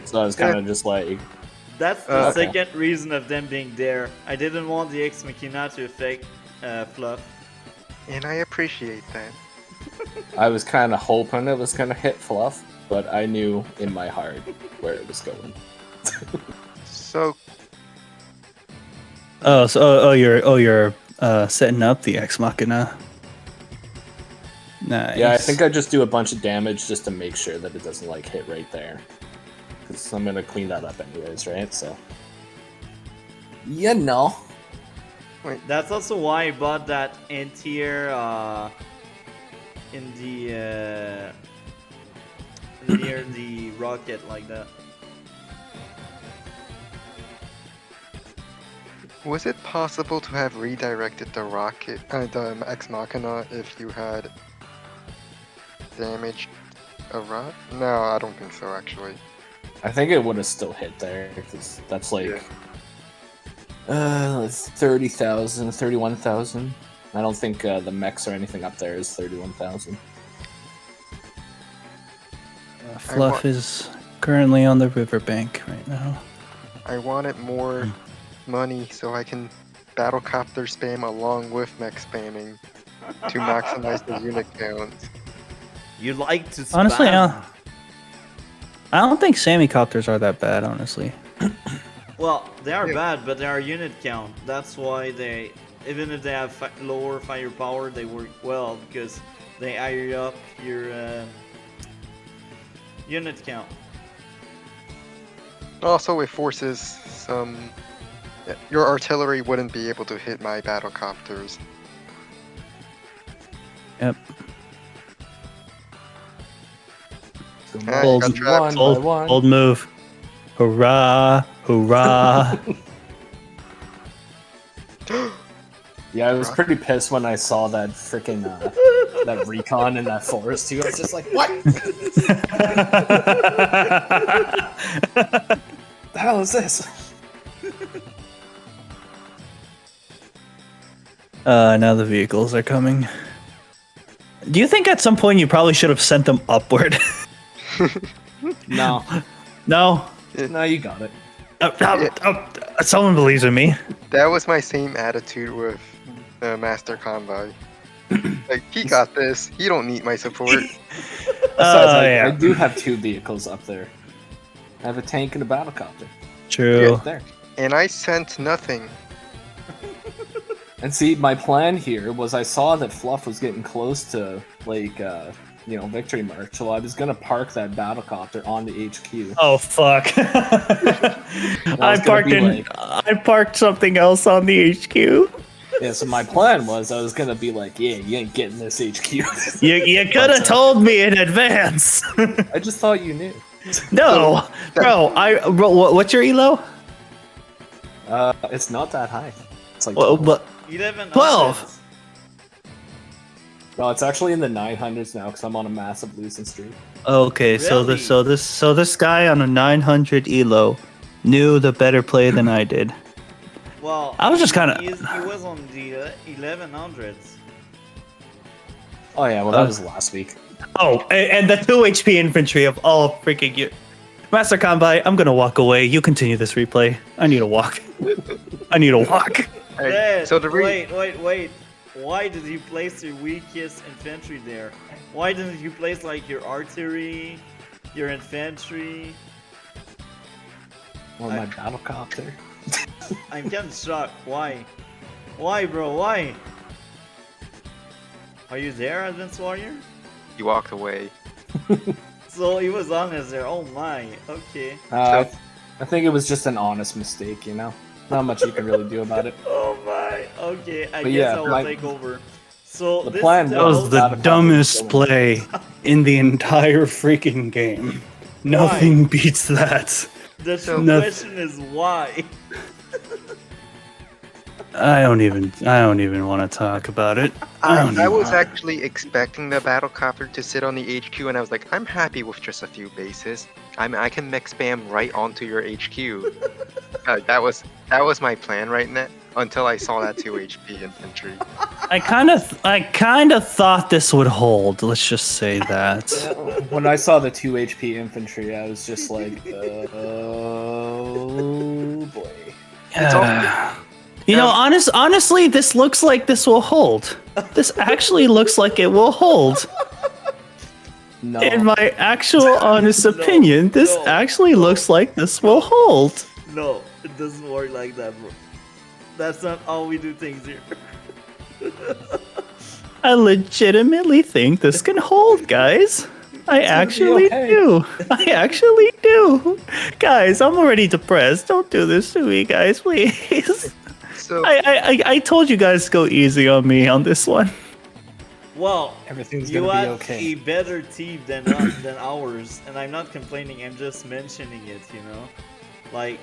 So I was kind of just like, That's the Okay. second reason of them being there. I didn't want the Ex Machina to affect Fluff. And I appreciate that. I was kind of hoping it was gonna hit Fluff, but I knew in my heart where it was going. So, You're setting up the Ex Machina. Nice. Yeah, I think I just do a bunch of damage just to make sure that it doesn't like hit right there, because I'm gonna clean that up anyways, right? So, no. That's also why I bought that anti-air in the near the rocket like that. was it possible to have redirected the rocket, the Ex Machina, if you had damaged a rock? No, I don't think so, actually. I think it would have still hit there, because that's like, Yeah. 30,000, 31,000. I don't think the mechs or anything up there is 31,000. Fluff is currently on the riverbank right now. I wanted more money so I can battlecopter spam along with mech spamming to maximize the unit count. You like to spam. Honestly, I don't think Samicopters are that bad, honestly. Well, they are Yeah. bad, but they are unit count. That's why they, even if they have lower firepower, they work well because they higher up your unit count. Also, it forces some. Your artillery wouldn't be able to hit my battlecopters. Yep. So Ah, Bold- got trapped. one by one. Bold move. Hurrah! Hurrah! Yeah, I was pretty pissed when I saw that freaking that recon in that forest too. I was just like, what? The hell is this? Now the vehicles are coming. Do you think at some point you probably should have sent them upward? No, No? No, you got it. Someone believes in me. That was my same attitude with Master Convoy. Like, he got this. He don't need my support. Besides, I Yeah. do have 2 vehicles up there. I have a tank and a battlecopter. True. Right there. And I sent nothing. And see, my plan here was I saw that Fluff was getting close to, like, Victory March, so I was gonna park that battlecopter on the HQ. Oh fuck! I parked something else on the HQ. Yeah, so my plan was I was gonna be like, yeah, you ain't getting this HQ. You could have told me in advance. I just thought you knew. No, bro. What's your elo? It's not that high. It's like But 12. No, it's actually in the 900s now because I'm on a massive losing streak. Okay, Really? so this guy on a 900 elo knew the better play than I did. Well, I was just kinda- He was on the 1100s. Oh yeah, well that was last week. Oh, and the 2 HP infantry of all freaking you. Master Convoy, I'm gonna walk away. You continue this replay. I need to walk. Alright, Dad, so the wait. Why did you place your weakest infantry there? Why didn't you place like your artillery, your infantry? Or my battlecopter. I'm kind of shocked. Why? Why, bro? Why? Are you there, Advanced Warrior? He walked away. So he was honest there. Oh my. Okay. I think it was just an honest mistake, you know? Not much you can really do about it. Oh my. Okay. I But guess yeah, I will my- take over. So the this plan is That was the Battlecopter dumbest killing. play in the entire freaking game. Nothing beats that. The No- question is why. I don't even want to talk about it. I was actually expecting the battlecopter to sit on the HQ, and I was like, I'm happy with just a few bases. I can mech spam right onto your HQ. That was my plan right now until I saw that 2 HP infantry. I kind of thought this would hold. Let's just say that. When I saw the 2 HP infantry, I was just like, oh boy. It's all- You know, honestly, this looks like this will hold. This actually looks like it will hold. No. In my actual honest opinion, this actually looks like this will hold. No, it doesn't work like that, bro. That's not how we do things here. I legitimately think this can hold, guys. I actually okay. do. I actually do. Guys, I'm already depressed. Don't do this to me, guys, please. So I told you guys to go easy on me on this one. Well, Everything's you gonna be had okay. a better team than us, than ours, and I'm not complaining. I'm just mentioning it, you know, like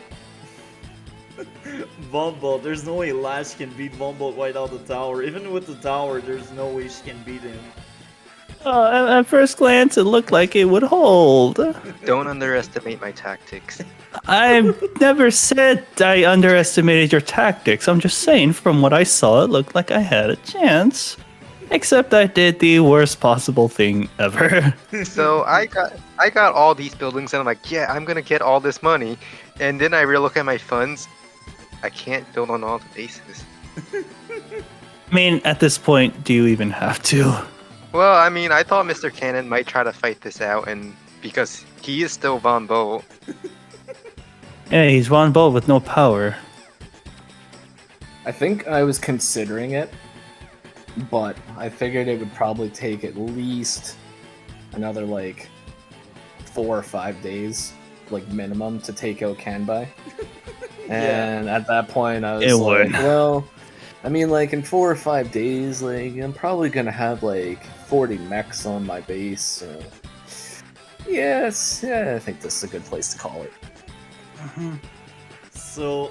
Bumble. There's no way Lash can beat Bumble without the tower. Even with the tower, there's no way she can beat him. At first glance, it looked like it would hold. don't underestimate my tactics. I've never said I underestimated your tactics. I'm just saying, from what I saw, it looked like I had a chance. Except I did the worst possible thing ever. So I got all these buildings, and I'm like, yeah, I'm gonna get all this money. And then I look at my funds. I can't build on all the bases. I mean, at this point, do you even have to? Well, I mean, I thought Mr. Cannon might try to fight this out, and because he is still Von Bo. Yeah, he's Von Bo with no power. I think I was considering it, but I figured it would probably take at least another like 4 or 5 days, like minimum, to take out Kanbai. And at that point, I was It like, would. well, I mean, like in 4 or 5 days, like I'm probably gonna have like 40 mechs on my base. So yes, yeah, I think this is a good place to call it. So,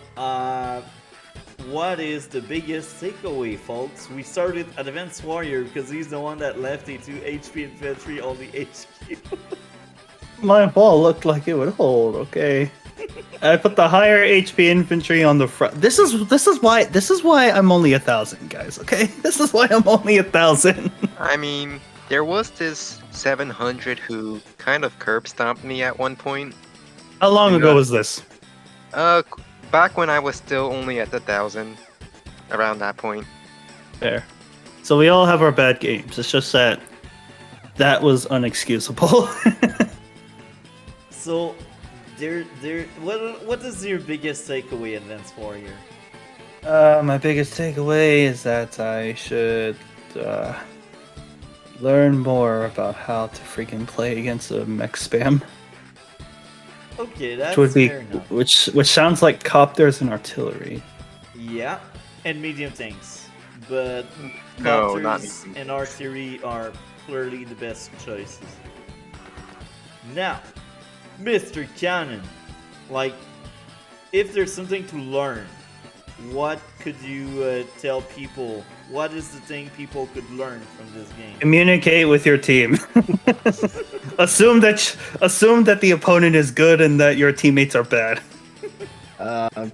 what is the biggest takeaway, folks? We started Advanced Warrior because he's the one that left a 2 HP infantry on the HQ. My ball looked like it would hold. Okay. I put the higher HP infantry on the front. This is why I'm only 1,000, guys. Okay. This is why I'm only 1,000. I mean, there was this 700 who kind of curb stomped me at one point. How long And, ago was this? Back when I was still only at the 1,000, around that point. Fair. So we all have our bad games. It's just that was unexcusable. So, what is your biggest takeaway, Advanced Warrior? My biggest takeaway is that I should learn more about how to freaking play against a mech spam. Okay, that's Which would be fair enough. which sounds like copters and artillery. Yeah, and medium tanks. But No, not copters medium and artillery are clearly the best choices. Now, Mr. Cannon, like, if there's something to learn, what could you tell people? What is the thing people could learn from this game? Communicate with your team. assume that the opponent is good and that your teammates are bad.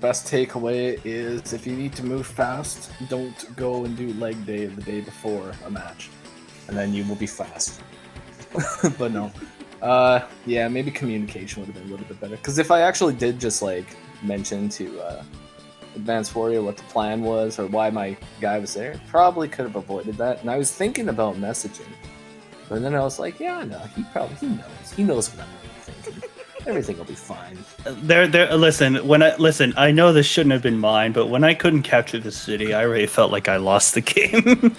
Best takeaway is if you need to move fast, don't go and do leg day the day before a match, and then you will be fast. But no, yeah, maybe communication would have been a little bit better. Because if I actually did just like mention to Advanced Warrior what the plan was or why my guy was there, probably could have avoided that. And I was thinking about messaging, but then I was like, yeah, no, he knows what I'm thinking. Everything will be fine. Listen, I know this shouldn't have been mine, but when I couldn't capture the city, I already felt like I lost the game.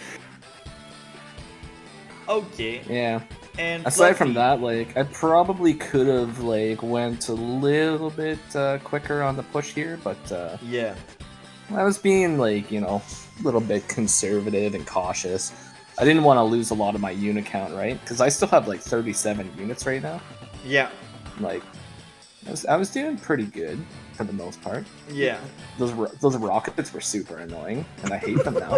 Okay, Yeah. and Aside from Fluffy, that, like I probably could have like went a little bit quicker on the push here, but yeah, I was being like, a little bit conservative and cautious. I didn't want to lose a lot of my unit count, right? Because I still have like 37 units right now. yeah, Like, I was doing pretty good for the most part. yeah. Those rockets were super annoying, and I hate them now.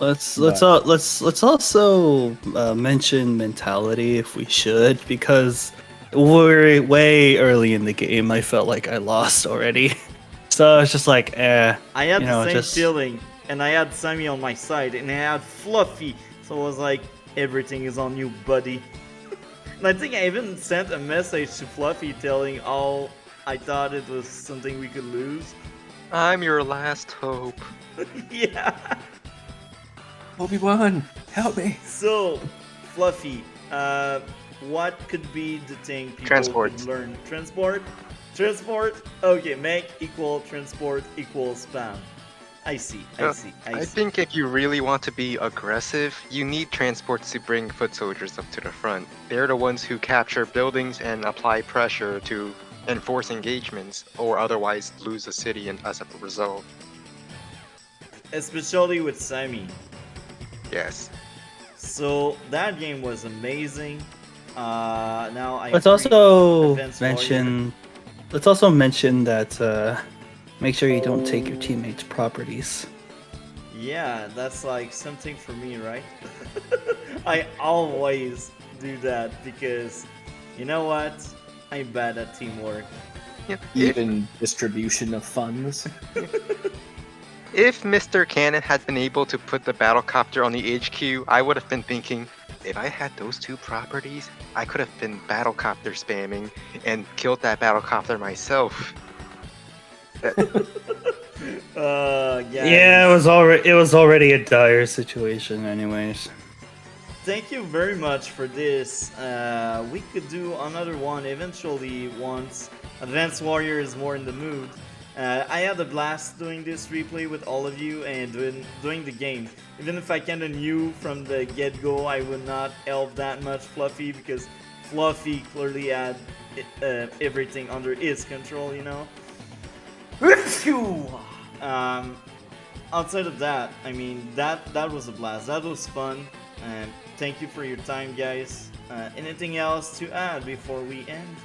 let's But- also mention mentality if we should, because we're way early in the game. I felt like I lost already, so it's just like, I had you the know, same just- feeling, and I had Sammy on my side, and I had Fluffy, so I was like, everything is on you, buddy. And I think I even sent a message to Fluffy telling all I thought it was something we could lose. I'm your last hope. Yeah. Obi-Wan, help me! So, Fluffy, what could be the thing people Transport. could learn? Transport? Transport? Okay, make equal transport equal spam. I see. I think if you really want to be aggressive, you need transports to bring foot soldiers up to the front. They're the ones who capture buildings and apply pressure to enforce engagements, or otherwise lose the city as a result. Especially with Sammy. Yes. So that game was amazing. Now I let's agree. also Advanced Warrior. mention that make sure you don't take your teammates' properties. Yeah, that's like something for me, right? I always do that because, you know what? I'm bad at teamwork. Yeah. Even distribution of funds. If Mr. Cannon had been able to put the battlecopter on the HQ, I would have been thinking, if I had those two properties, I could have been battlecopter spamming and killed that battlecopter myself. Yeah, it was already a dire situation, anyways. Thank you very much for this. We could do another one eventually once Advanced Warrior is more in the mood. I had a blast doing this replay with all of you and doing the game. Even if I kinda knew from the get-go I would not help that much Fluffy because Fluffy clearly had everything under his control, you know? Outside of that, I mean, that was a blast. That was fun. And thank you for your time, guys. Anything else to add before we end?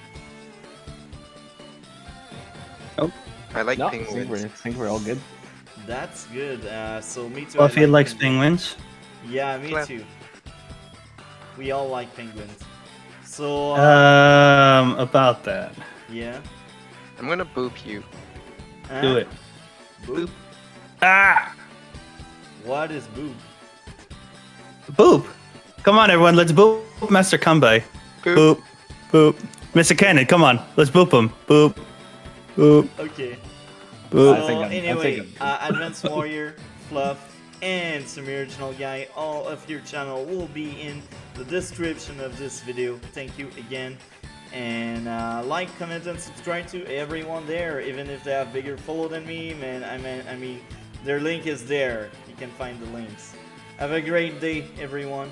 I like No, I penguins. think we're all good. That's good. So me too. Fluffy I like likes penguins. Yeah, me Fluff. too. We all like penguins. So About that. yeah. I'm gonna boop you. Do it. Boop. Ah! What is boop? Boop! Come on, everyone, let's boop Master Kumbai. Boop. Boop. Boop. Mr. Cannon, come on. Let's boop him. Boop. Boop. Okay. Boop. I think I'm- I anyway, think I'm- Advanced Warrior, Fluff, and Semi Original Guy, all of your channel will be in the description of this video. Thank you again. And like, comment, and subscribe to everyone there, even if they have bigger follow than me, man. I mean, their link is there. You can find the links. Have a great day, everyone.